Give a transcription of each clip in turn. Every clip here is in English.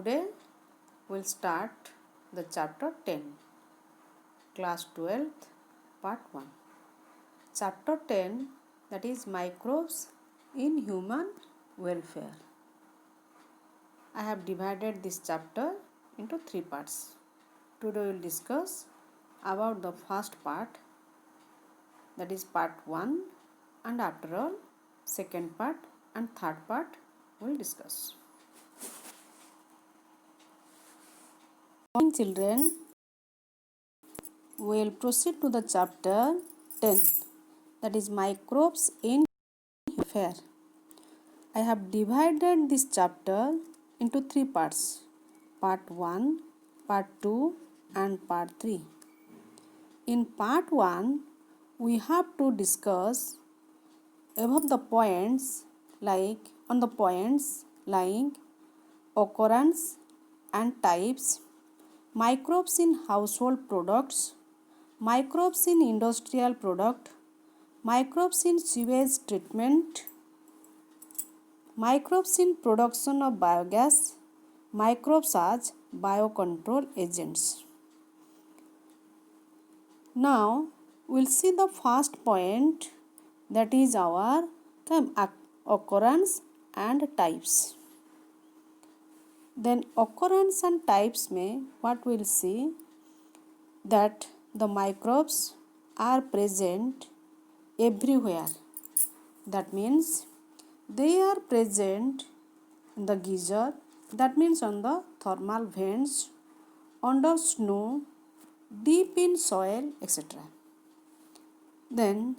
Today we'll start the chapter 10, class 12th, part 1. Chapter 10, that is microbes in human welfare. I have divided this chapter into 3 parts. Today we'll discuss about the first part, that is part 1, and after all second part and third part we'll discuss. Morning children, we will proceed to the chapter 10, that is microbes in welfare. I have divided this chapter into 3 parts, part 1, part 2 and part 3. In part 1, we have to discuss above the points like occurrence and types, microbes in household products, microbes in industrial product, microbes in sewage treatment, microbes in production of biogas, microbes as biocontrol agents. Now we'll see the first point, that is our occurrence and types. Then occurrence and types में what we'll see, that the microbes are present everywhere. That means they are present in the geyser, that means on the thermal vents, under snow, deep in soil, etc. Then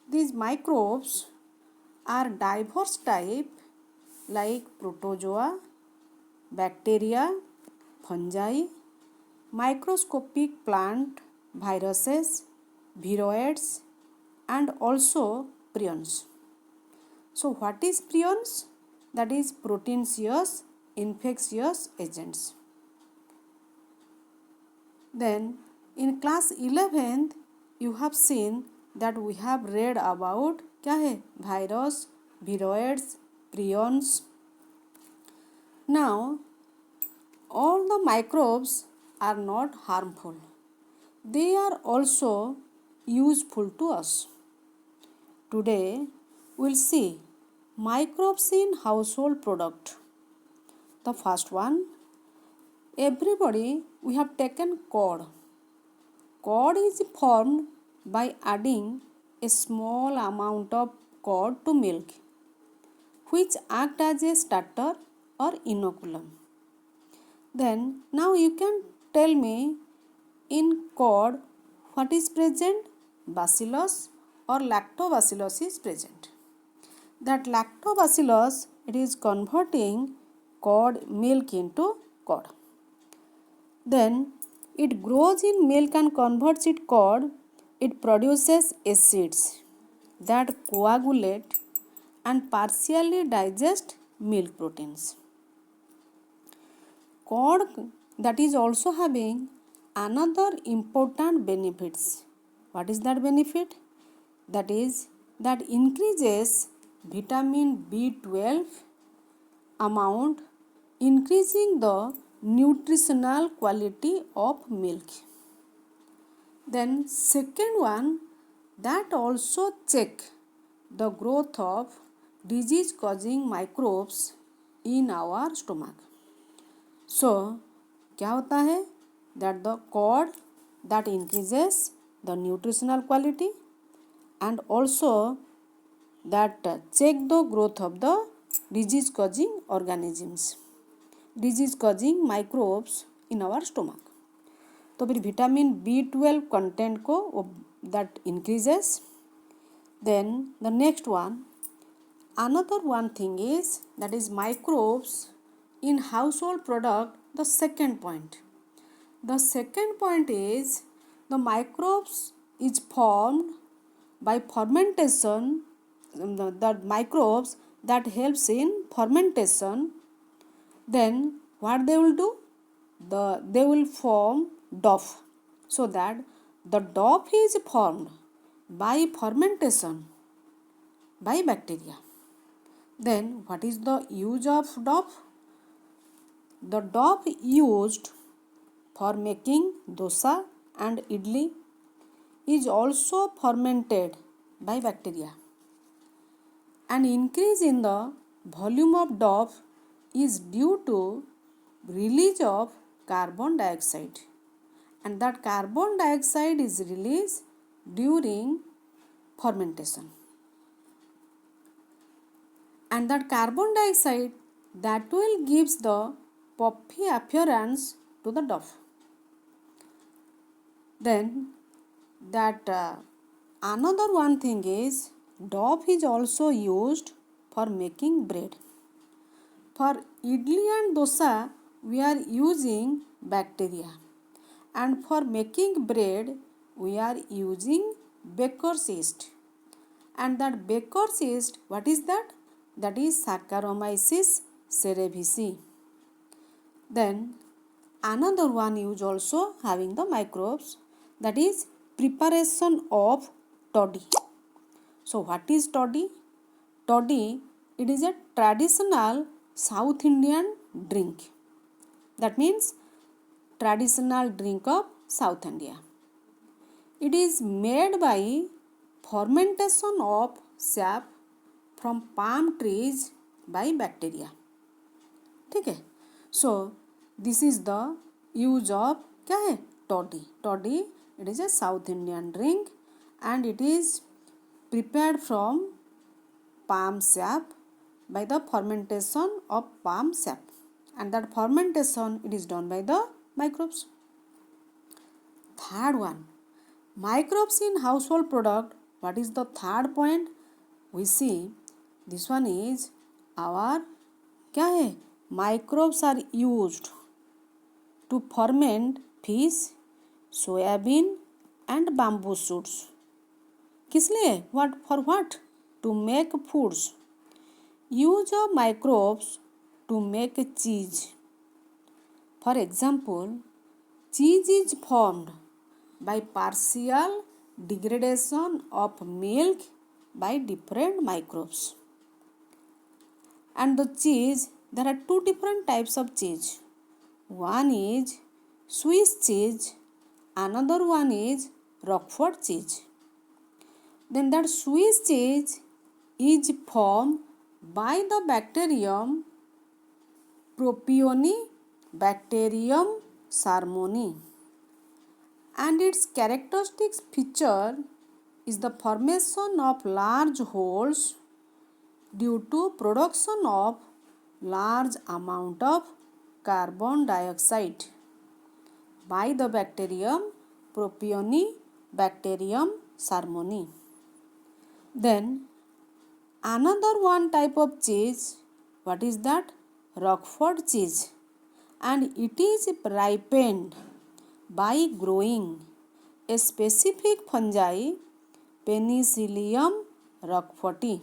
these microbes are diverse type like protozoa, bacteria, fungi, microscopic plant, viruses, viroids, and also prions. So what is prions? That is proteinaceous infectious agents. Then in class 11th you have seen that we have read about क्या है, virus, viroids, prions. Now all the microbes are not harmful. They are also useful to us. Today we'll see microbes in household product. The first one, everybody, we have taken curd. Curd is formed by adding a small amount of curd to milk, which act as a starter or inoculum. Then now you can tell me, in curd what is present? Bacillus or lactobacillus is present. That lactobacillus, it is converting curd milk into curd. Then it grows in milk and converts it curd. It produces acids that coagulate and partially digest milk proteins. Curd, that is also having another important benefits. What is that benefit? That is that increases vitamin B12 amount, increasing the nutritional quality of milk. Then second one, that also check the growth of disease causing microbes in our stomach. So क्या होता है, that the curd that increases the nutritional quality and also that check the growth of the disease causing organisms, disease causing microbes in our stomach. तो फिर vitamin B12 content को that increases. Then the next one, another one thing is, that is microbes in household product. The second point is the microbes is formed by fermentation. The microbes that helps in fermentation. Then what they will do? They will form dough. So that the dough is formed by fermentation by bacteria. Then what is the use of dough? the dough used for making dosa and idli is also fermented by bacteria. An increase in the volume of dough is due to release of carbon dioxide, and that carbon dioxide is released during fermentation. And that carbon dioxide that will gives the puffy appearance to the dough. Then that another one thing is dough is also used for making bread. For idli and dosa we are using bacteria, and for making bread we are using baker's yeast. And that baker's yeast, what is that? That is Saccharomyces cerevisiae. Then another one is also having the microbes, that is preparation of toddy. So what is toddy? Toddy, it is a traditional South Indian drink. That means traditional drink of South India. It is made by fermentation of sap from palm trees by bacteria. ठीक है. So this is the use of क्या है? Toddy. Toddy, it is a South Indian drink and it is prepared from palm sap by the fermentation of palm sap, and that fermentation it is done by the microbes. Third one, microbes in household product. What is the third point? We see this one is our क्या है? Microbes are used to ferment fish, soybean and bamboo shoots. किस लिए? What for what? To make foods. Use of microbes to make cheese. For example, cheese is formed by partial degradation of milk by different microbes. And the cheese, there are two different types of cheese. One is Swiss cheese, another one is Roquefort cheese. Then that Swiss cheese is formed by the bacterium Propionibacterium sarmoni, and its characteristic feature is the formation of large holes due to production of large amount of carbon dioxide by the bacterium Propionibacterium sarmoni. Then another one type of cheese, what is that? Roquefort cheese, and it is ripened by growing a specific fungi, Penicillium roqueforti.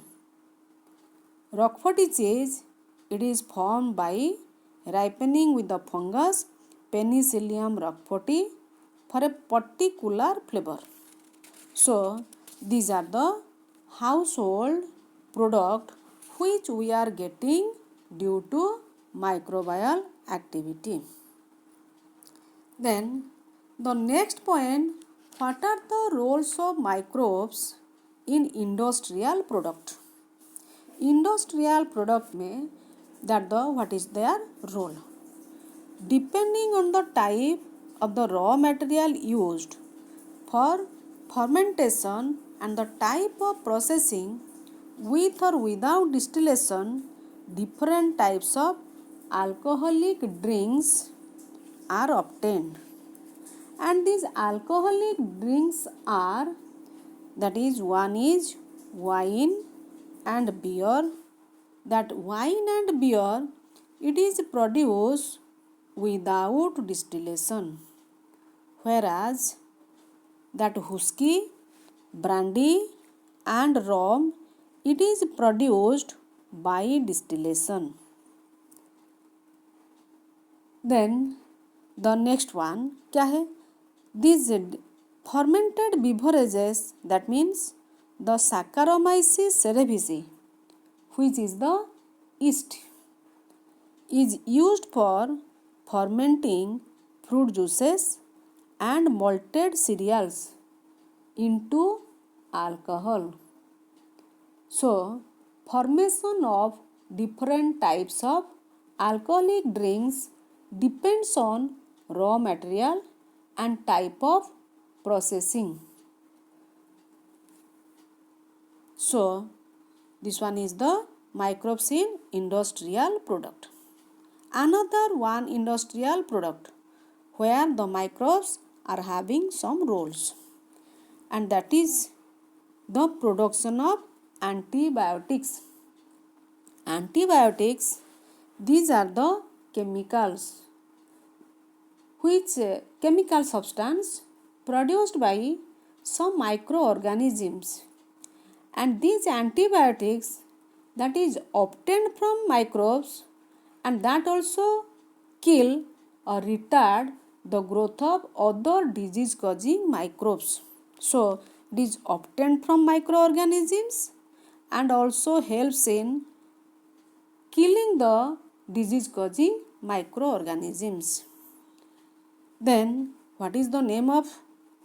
Roqueforti cheese, it is formed by ripening with the fungus Penicillium roqueforti for a particular flavor. So these are the household product which we are getting due to microbial activity. Then the next point, what are the roles of microbes in industrial product? Industrial product में that the what is their role? Depending on the type of the raw material used for fermentation and the type of processing, with or without distillation, different types of alcoholic drinks are obtained. And these alcoholic drinks are, that is, one is wine and beer. That wine and beer, it is produced without distillation, whereas that whiskey, brandy and rum, it is produced by distillation. Then the next one क्या है? These fermented beverages, that means the Saccharomyces cerevisiae, which is the yeast, is used for fermenting fruit juices and malted cereals into alcohol. So, formation of different types of alcoholic drinks depends on raw material and type of processing. So, this one is the microbes in industrial product. Another one industrial product where the microbes are having some roles, and that is the production of antibiotics. Antibiotics, these are the chemicals which chemical substance produced by some microorganisms, and these antibiotics that is obtained from microbes and that also kill or retard the growth of other disease causing microbes. So it is obtained from microorganisms and also helps in killing the disease causing microorganisms. Then what is the name of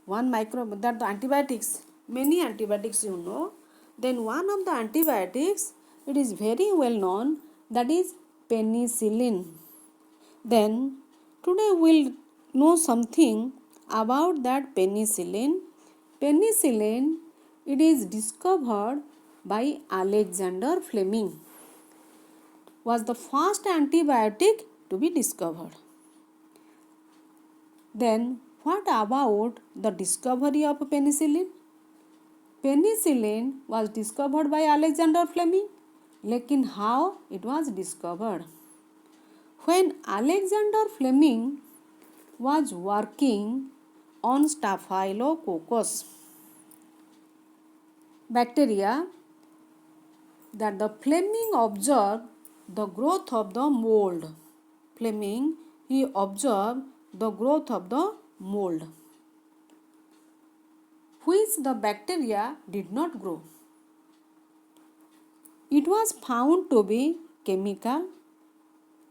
one microbe? That the antibiotics, many antibiotics you know. Then one of the antibiotics, it is very well known, that is penicillin. Then today we'll know something about that penicillin. Penicillin, it is discovered by Alexander Fleming, was the first antibiotic to be discovered. Then what about the discovery of penicillin? Penicillin was discovered by Alexander Fleming. Lekin how it was discovered? When Alexander Fleming was working on Staphylococcus bacteria, that the Fleming observed the growth of the mold. Fleming, he observed the growth of the mold, which the bacteria did not grow. It was found to be chemical,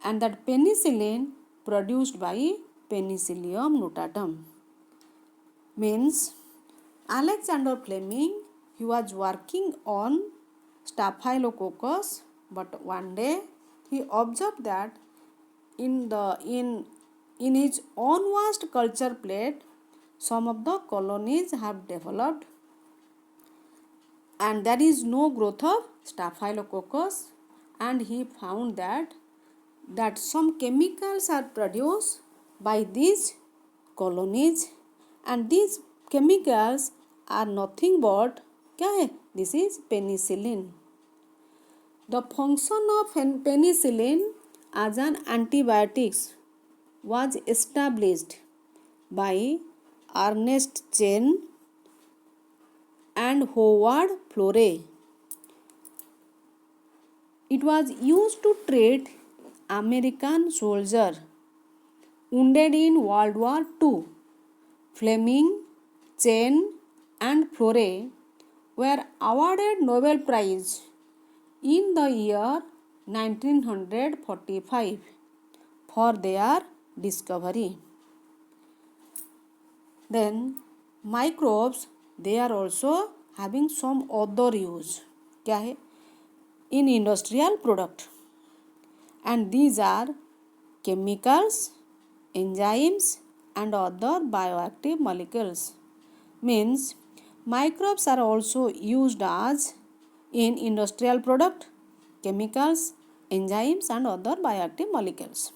and that penicillin produced by Penicillium notatum. Means Alexander Fleming, he was working on Staphylococcus, but one day he observed that in his own vast culture plate, some of the colonies have developed and there is no growth of Staphylococcus, and he found that some chemicals are produced by these colonies, and these chemicals are nothing but क्या है? This is penicillin. The function of penicillin as an antibiotics was established by Ernest Chen and Howard Florey. It was used to treat American soldiers wounded in World War II. Fleming, Chen and Florey were awarded Nobel Prize in the year 1945 for their discovery. Then microbes, they are also having some other use. क्या है? In industrial product, and these are chemicals, enzymes and other bioactive molecules. Means microbes are also used as in industrial product, chemicals, enzymes and other bioactive molecules.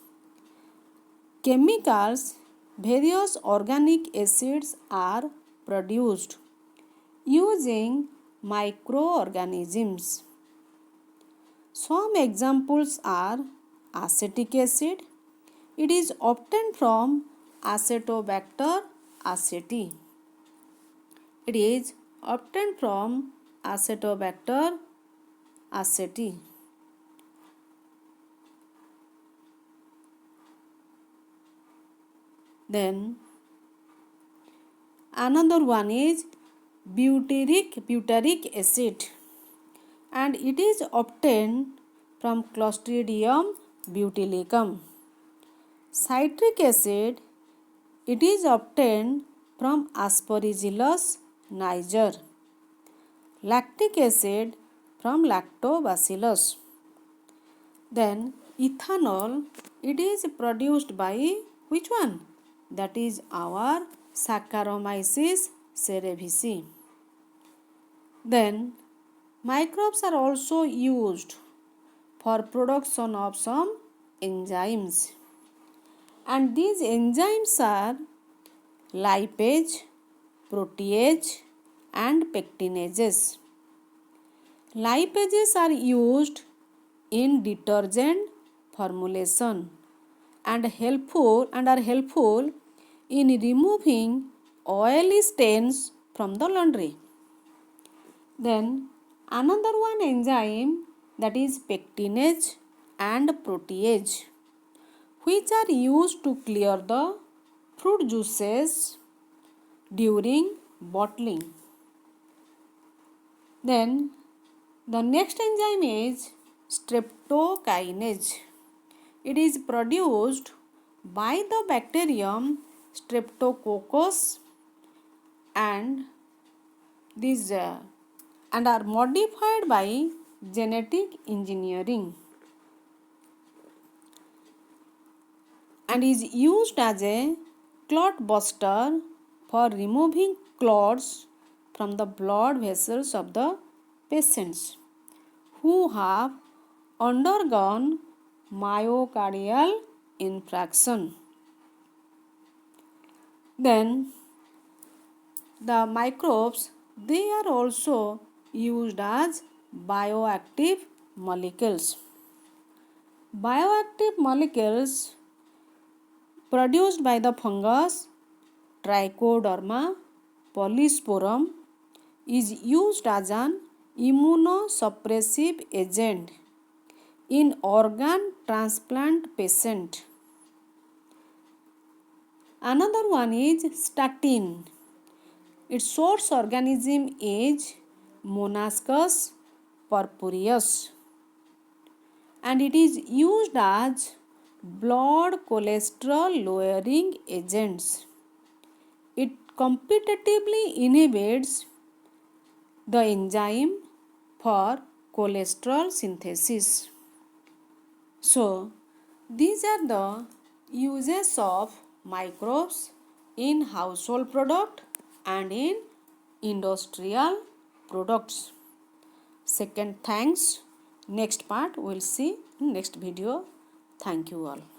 Chemicals, various organic acids are produced using microorganisms. Some examples are acetic acid. It is obtained from Acetobacter aceti. It is obtained from Acetobacter aceti. Then another one is butyric acid, and it is obtained from Clostridium butylicum. Citric acid, it is obtained from Aspergillus niger. Lactic acid from Lactobacillus. Then ethanol, it is produced by which one? That is our Saccharomyces cerevisiae. Then microbes are also used for production of some enzymes. And these enzymes are lipase, protease and pectinases. Lipases are used in detergent formulation and are helpful in removing oily stains from the laundry. Then another one enzyme, that is pectinase and protease, which are used to clear the fruit juices during bottling. Then the next enzyme is streptokinase. It is produced by the bacterium Streptococcus and these and are modified by genetic engineering and is used as a clot buster for removing clots from the blood vessels of the patients who have undergone myocardial infarction. Then the microbes, they are also used as bioactive molecules. Bioactive molecules produced by the fungus Trichoderma polysporum is used as an immunosuppressive agent in organ transplant patient. Another one is statin. Its source organism is Monaskos purpureus and it is used as blood cholesterol lowering agents. It competitively inhibits the enzyme for cholesterol synthesis. So, these are the uses of microbes in household product and in industrial products. Second, thanks. Next part we will see in next video. Thank you all.